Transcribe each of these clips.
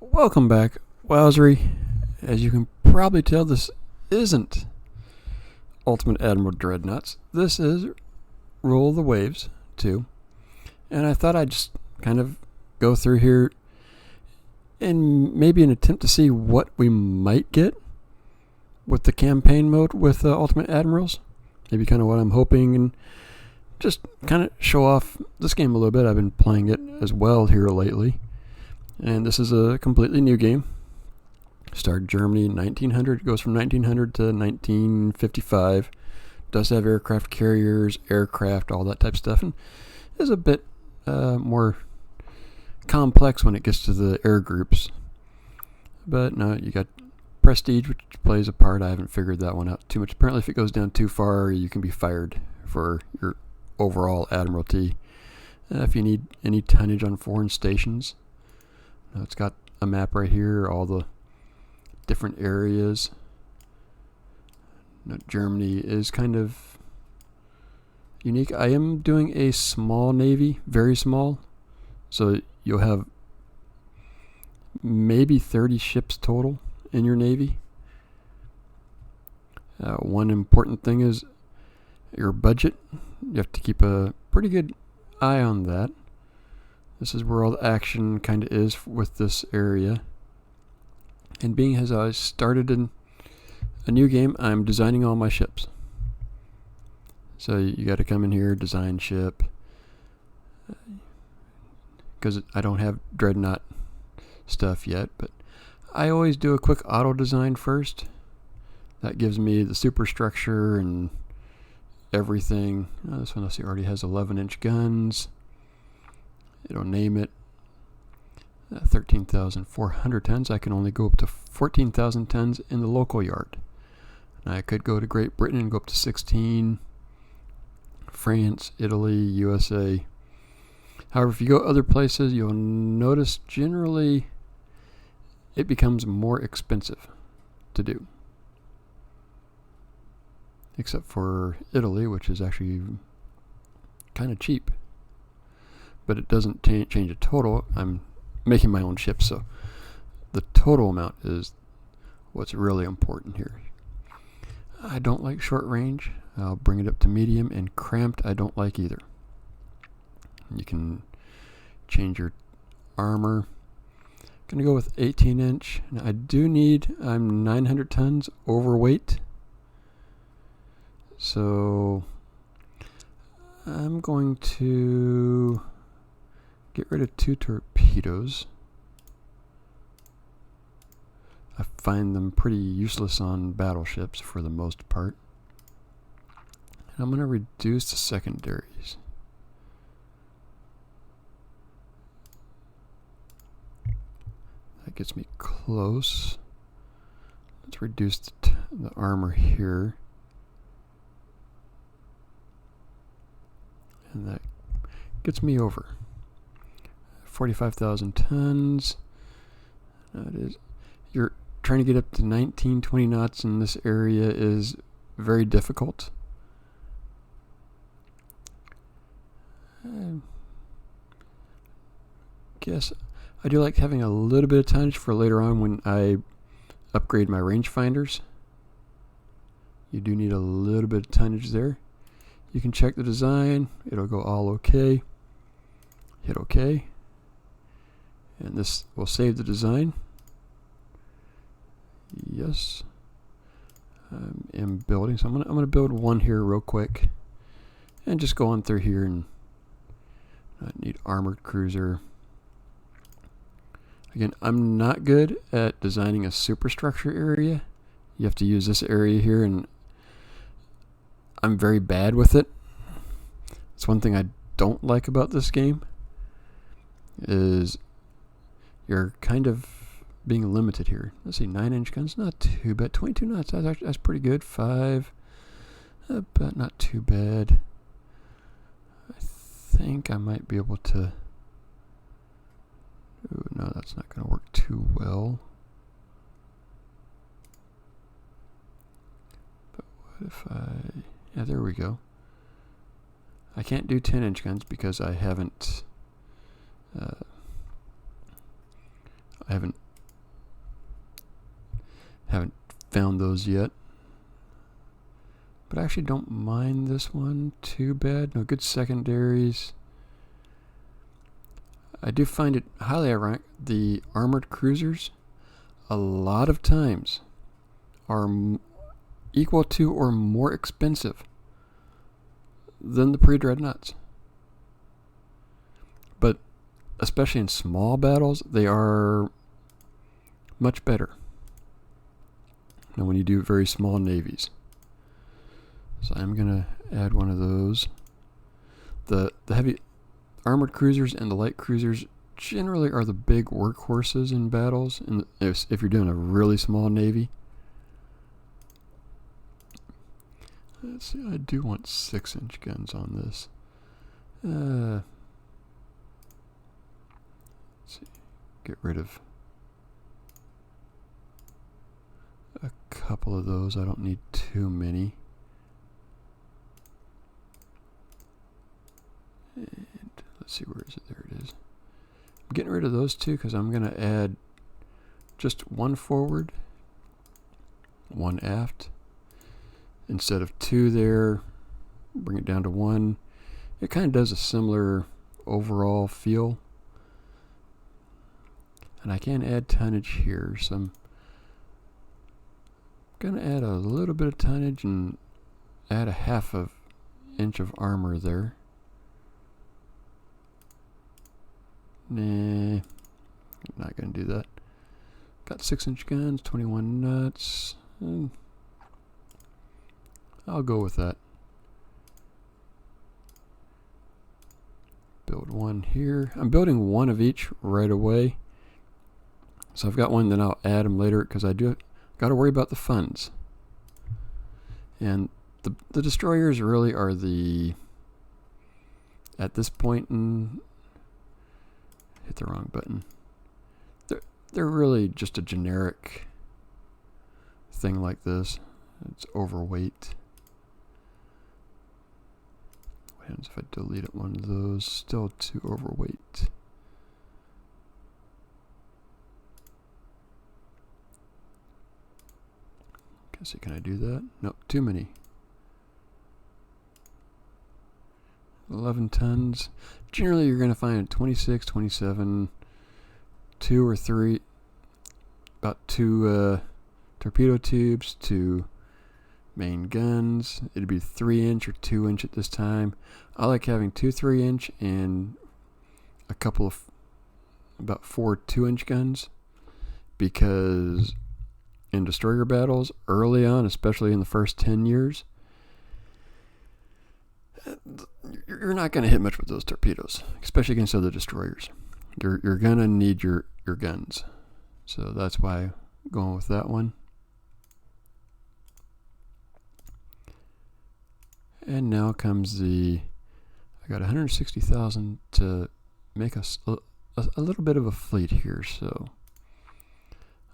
Welcome back, Wowzery. As you can probably tell, this isn't Ultimate Admiral Dreadnoughts. This is Rule the Waves 2. And I thought I'd just kind of go through here and maybe an attempt to see what we might get with the campaign mode with Ultimate Admirals. Maybe kind of what I'm hoping, and just kind of show off this game a little bit. I've been playing it as well here lately. And this is a completely new game. Started Germany in 1900. It goes from 1900 to 1955. Does have aircraft carriers, aircraft, all that type of stuff. And is a bit more complex when it gets to the air groups. But no, you got prestige, which plays a part. I haven't figured that one out too much. Apparently, if it goes down too far, you can be fired for your overall admiralty. If you need any tonnage on foreign stations. It's got a map right here, all the different areas. Germany is kind of unique. I am doing a small navy, very small. So you'll have maybe 30 ships total in your navy. One important thing is your budget. You have to keep a pretty good eye on that. This is where all the action kind of is with this area. And being as I started in a new game, I'm designing all my ships. So you got to come in here, design ship. Because I don't have Dreadnought stuff yet, but I always do a quick auto design first. That gives me the superstructure and everything. This one I see already has 11-inch guns. It'll name it 13,400 tons. I can only go up to 14,000 tons in the local yard. And I could go to Great Britain and go up to 16. France, Italy, USA. However, if you go other places, you'll notice generally it becomes more expensive to do. Except for Italy, which is actually kind of cheap. But it doesn't change the total. I'm making my own ships, so the total amount is what's really important here. I don't like short range. I'll bring it up to medium, and cramped I don't like either. You can change your armor. I'm going to go with 18-inch. Now I do need, I'm 900 tons overweight. So I'm going to get rid of 2 torpedoes. I find them pretty useless on battleships for the most part. And I'm going to reduce the secondaries. That gets me close. Let's reduce the armor here. And that gets me over 45,000 tons. That is, you're trying to get up to 19, 20 knots in this area is very difficult. I guess I do like having a little bit of tonnage for later on when I upgrade my rangefinders. You do need a little bit of tonnage there. You can check the design. It'll go all okay. Hit OK. And this will save the design. Yes. I'm building. So I'm gonna build one here real quick. And just go on through here, and I need armored cruiser. Again, I'm not good at designing a superstructure area. You have to use this area here, and I'm very bad with it. It's one thing I don't like about this game is you're kind of being limited here. Let's see, 9-inch guns, not too bad. 22 knots, that's pretty good. 5, but not too bad. I think I might be able to. Ooh, no, that's not going to work too well. But what if yeah, there we go. I can't do 10-inch guns because I haven't found those yet. But I actually don't mind this one too bad. No good secondaries. I do find it highly ironic. The armored cruisers, a lot of times, are equal to or more expensive than the pre-dreadnoughts. But especially in small battles, they are much better than when you do very small navies. So I'm going to add one of those. The heavy armored cruisers and the light cruisers generally are the big workhorses in battles, and if you're doing a really small navy. Let's see, I do want 6-inch guns on this. Let's see, get rid of a couple of those. I don't need too many. And let's see, where is it? There it is. I'm getting rid of those two because I'm going to add just one forward, one aft. Instead of 2 there, bring it down to 1. It kind of does a similar overall feel. And I can add tonnage here, so I'm going to add a little bit of tonnage and add a 1/2 inch of armor there. Nah, I'm not going to do that. Got 6-inch guns, 21 nuts. I'll go with that. Build one here. I'm building one of each right away. So I've got one, then I'll add them later because I do got to worry about the funds. And the destroyers really are at this point in, hit the wrong button. They're really just a generic thing like this. It's overweight. What happens if I delete one of those? Still too overweight. Okay, so can I do that? Nope, too many. 11 tons. Generally, you're going to find 26, 27, 2 or 3, about 2 torpedo tubes, 2 main guns. It'd be 3-inch or 2-inch at this time. I like having 2 3-inch and a couple of about 4 2-inch guns, because in destroyer battles early on, especially in the first 10 years, you're not going to hit much with those torpedoes, especially against other destroyers. You're going to need your guns. So that's why I'm going with that one. And now comes I got 160,000 to make us a little bit of a fleet here. So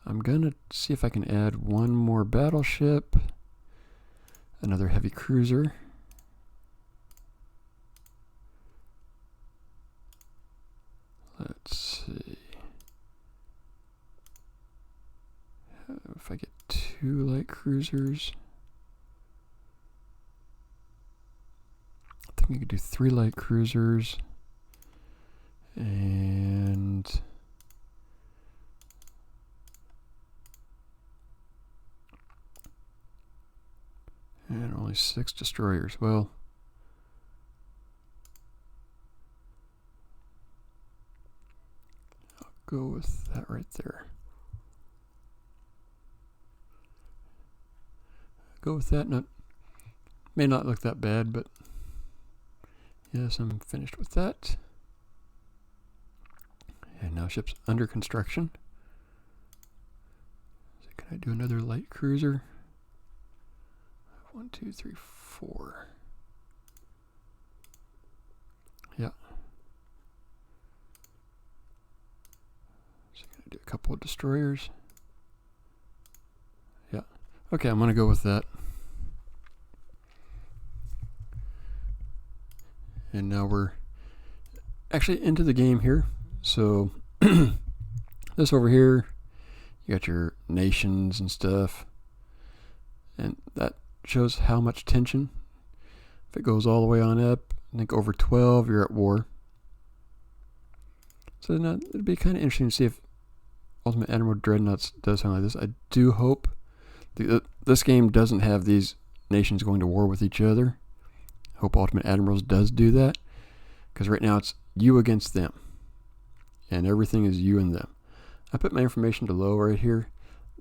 I'm going to see if I can add one more battleship, another heavy cruiser. Let's see. If I get 2 light cruisers, I think we could do 3 light cruisers and only 6 destroyers. Well, I'll go with that right there. Go with that. May not look that bad, but yes, I'm finished with that. And now ship's under construction. So can I do another light cruiser? 1, 2, 3, 4. Yeah. So can I do a couple of destroyers? Yeah. Okay, I'm going to go with that. And now we're actually into the game here. So this over here, you got your nations and stuff. And that shows how much tension. If it goes all the way on up, I think over 12, you're at war. So it'd be kind of interesting to see if Ultimate Admiral Dreadnoughts does something like this. I do hope this game doesn't have these nations going to war with each other. Hope Ultimate Admirals does do that, because right now it's you against them, and everything is you and them. I put my information below right here.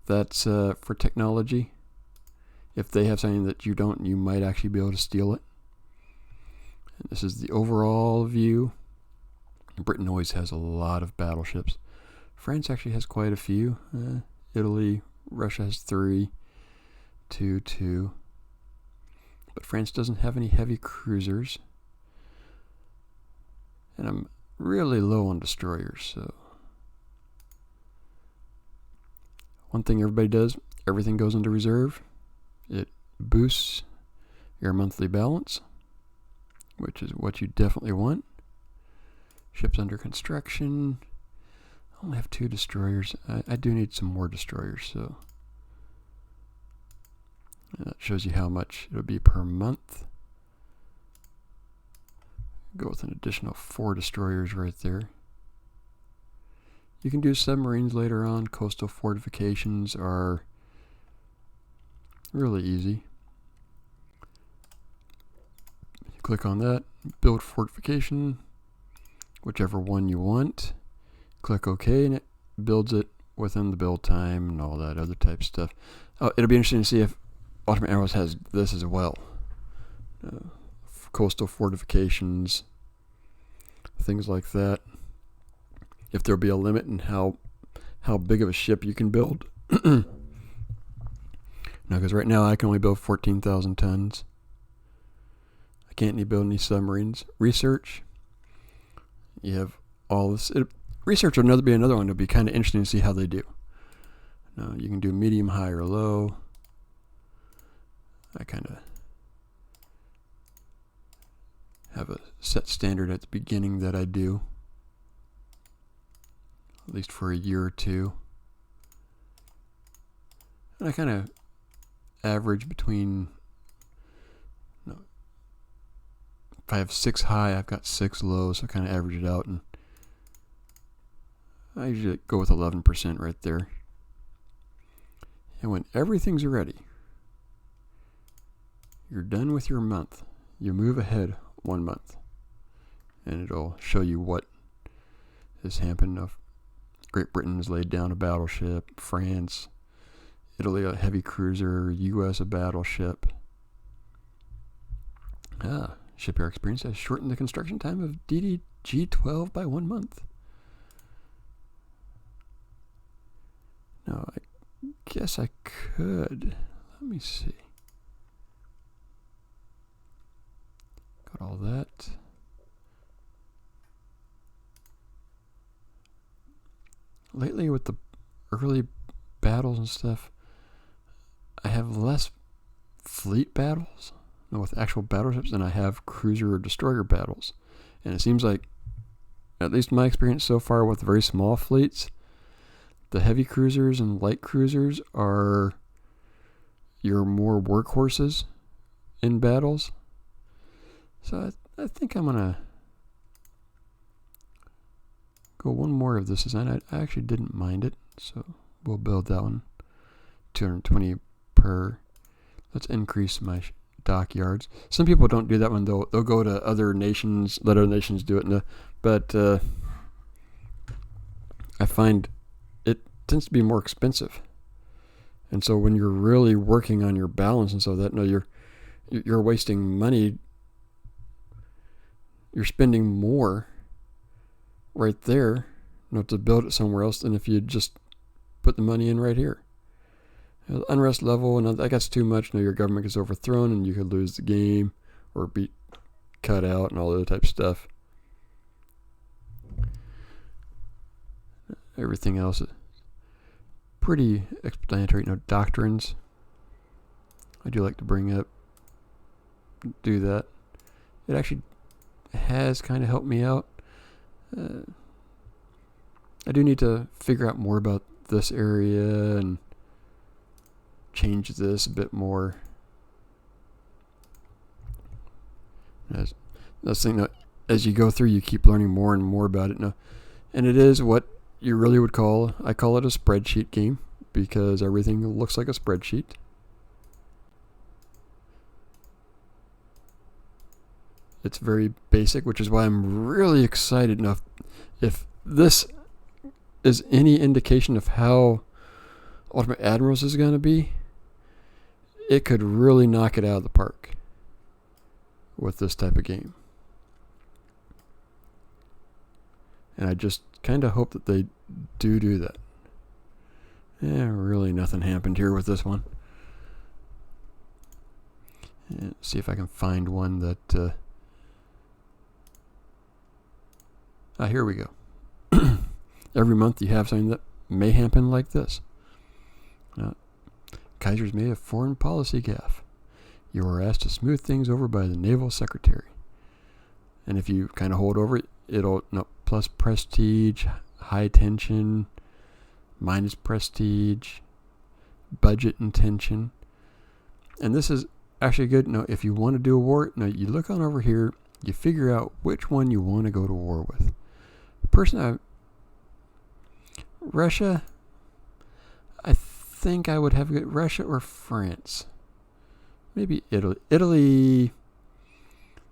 That's for technology. If they have something that you don't, you might actually be able to steal it. And this is the overall view. Britain always has a lot of battleships. France actually has quite a few. Italy, Russia has 3, 2. But France doesn't have any heavy cruisers. And I'm really low on destroyers, so. One thing everybody does, everything goes into reserve. It boosts your monthly balance, which is what you definitely want. Ships under construction. I only have 2 destroyers. I do need some more destroyers, so. And that shows you how much it'll be per month. Go with an additional 4 destroyers right there. You can do submarines later on. Coastal fortifications are really easy. Click on that, build fortification, whichever one you want. Click OK, and it builds it within the build time and all that other type of stuff. Oh, it'll be interesting to see if Ultimate Admirals has this as well. Coastal fortifications, things like that. If there'll be a limit in how big of a ship you can build. No, because right now I can only build 14,000 tons. I can't build any submarines. Research. You have all this. Research will be another one. It'll be kind of interesting to see how they do. Now you can do medium, high, or low. I kind of have a set standard at the beginning that I do, at least for a year or two. And I kind of average between, if I have 6 high, I've got 6 low, so I kind of average it out, and I usually go with 11% right there. And when everything's ready, you're done with your month, you move ahead 1 month, and it'll show you what has happened. Great Britain has laid down a battleship, France, Italy a heavy cruiser, US a battleship. Shipyard experience has shortened the construction time of DDG-12 by 1 month. Now, I guess I could. Let me see. Got all that. Lately, with the early battles and stuff, I have less fleet battles with actual battleships than I have cruiser or destroyer battles. And it seems like, at least my experience so far with very small fleets, the heavy cruisers and light cruisers are your more workhorses in battles. So I think I'm going to go one more of this design. I actually didn't mind it, so we'll build that one. 220 per. Let's increase my dockyards. Some people don't do that one, though. They'll go to other nations, let other nations do it. But I find it tends to be more expensive. And so when you're really working on your balance and so that, you're wasting money. You're spending more right there, to build it somewhere else than if you just put the money in right here. Unrest level, and that gets too much. Your government gets overthrown, and you could lose the game or be cut out, and all that type of stuff. Everything else is pretty explanatory. Doctrines. I do like to bring up, do that. It actually has kind of helped me out. I do need to figure out more about this area and change this a bit more. That's the thing that as you go through, you keep learning more and more about it. Now, and it is what you really would call, I call it a spreadsheet game, because everything looks like a spreadsheet. It's very basic, which is why I'm really excited enough. If this is any indication of how Ultimate Admirals is going to be, it could really knock it out of the park with this type of game. And I just kind of hope that they do that. Yeah, really nothing happened here with this one. And see if I can find one that... here we go. Every month you have something that may happen like this. Kaiser's made a foreign policy gaffe. You are asked to smooth things over by the Naval Secretary. And if you kind of hold over it, it'll plus prestige, high tension, minus prestige, budget and tension. And this is actually good. If you want to do a war, you look on over here, you figure out which one you want to go to war with. Russia, I think I would have Russia or France. Maybe Italy. Italy,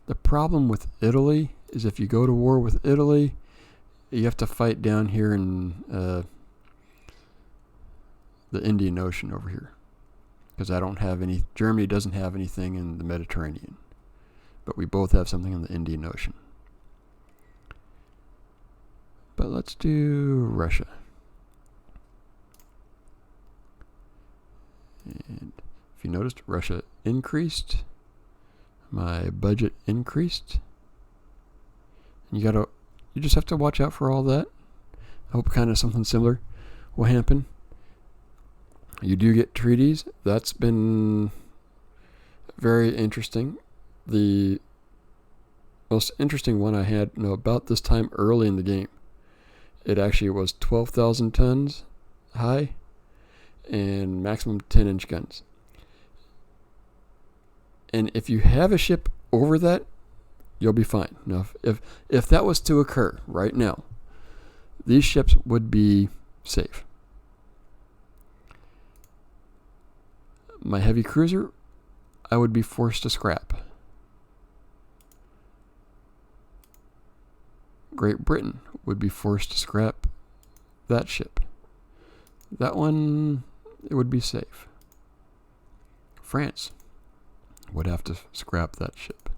the problem with Italy is if you go to war with Italy, you have to fight down here in the Indian Ocean over here. Because Germany doesn't have anything in the Mediterranean. But we both have something in the Indian Ocean. But let's do Russia. And if you noticed, Russia increased. My budget increased. And you just have to watch out for all that. I hope kind of something similar will happen. You do get treaties. That's been very interesting. The most interesting one I had about this time early in the game. It actually was 12,000 tons high and maximum 10-inch guns. And if you have a ship over that, you'll be fine. Now, if that was to occur right now, these ships would be safe. My heavy cruiser, I would be forced to scrap. Great Britain would be forced to scrap that ship. That one, it would be safe. France would have to scrap that ship.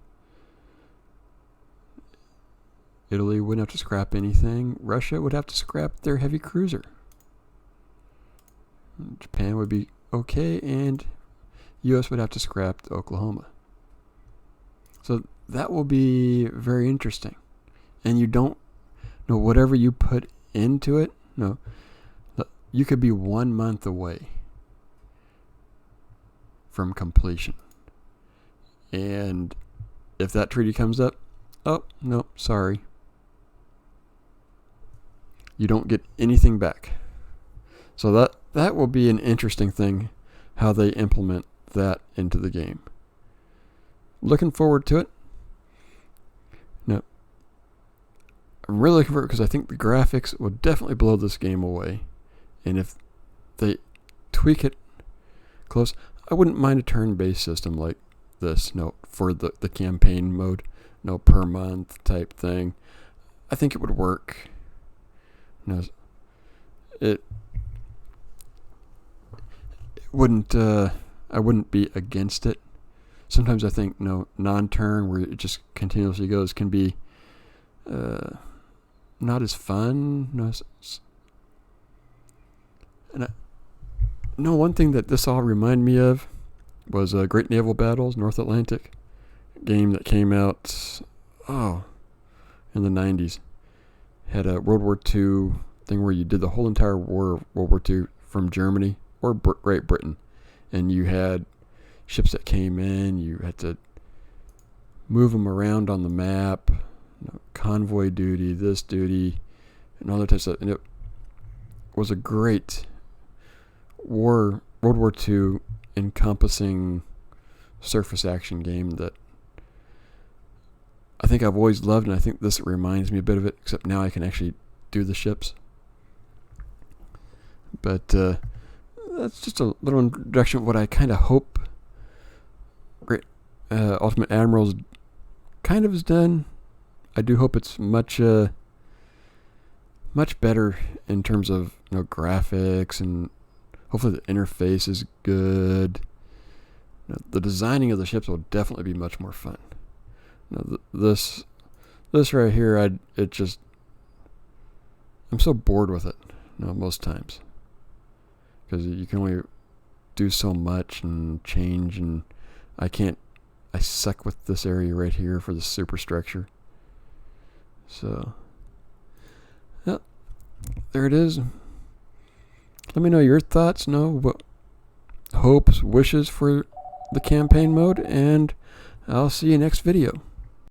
Italy wouldn't have to scrap anything. Russia would have to scrap their heavy cruiser. Japan would be okay, and U.S. would have to scrap the Oklahoma. So that will be very interesting. And you don't know whatever you put into it. No, you could be 1 month away from completion. And if that treaty comes up, oh, no, sorry. You don't get anything back. So that will be an interesting thing, how they implement that into the game. Looking forward to it. Now, I'm really looking forward because I think the graphics will definitely blow this game away. And if they tweak it close, I wouldn't mind a turn-based system like this, for the campaign mode, per month type thing. I think it would work. It wouldn't. I wouldn't be against it. Sometimes I think non-turn where it just continuously goes can be not as fun. One thing that this all reminded me of was Great Naval Battles, North Atlantic, game that came out in the 90s. Had a World War II thing where you did the whole entire war of World War II from Germany or Great Britain. And you had ships that came in, you had to move them around on the map, convoy duty, this duty, and all that type of stuff. And it was a great World War II encompassing surface action game that I think I've always loved, and I think this reminds me a bit of it, except now I can actually do the ships. But that's just a little introduction of what I kind of hope Ultimate Admiral's kind of has done. I do hope it's much better in terms of graphics, and hopefully the interface is good. The designing of the ships will definitely be much more fun. This right here, I'm so bored with it. Most times, because you can only do so much and change, and I suck with this area right here for the superstructure. So, yeah, there it is. Let me know your thoughts, what hopes, wishes for the campaign mode, and I'll see you next video.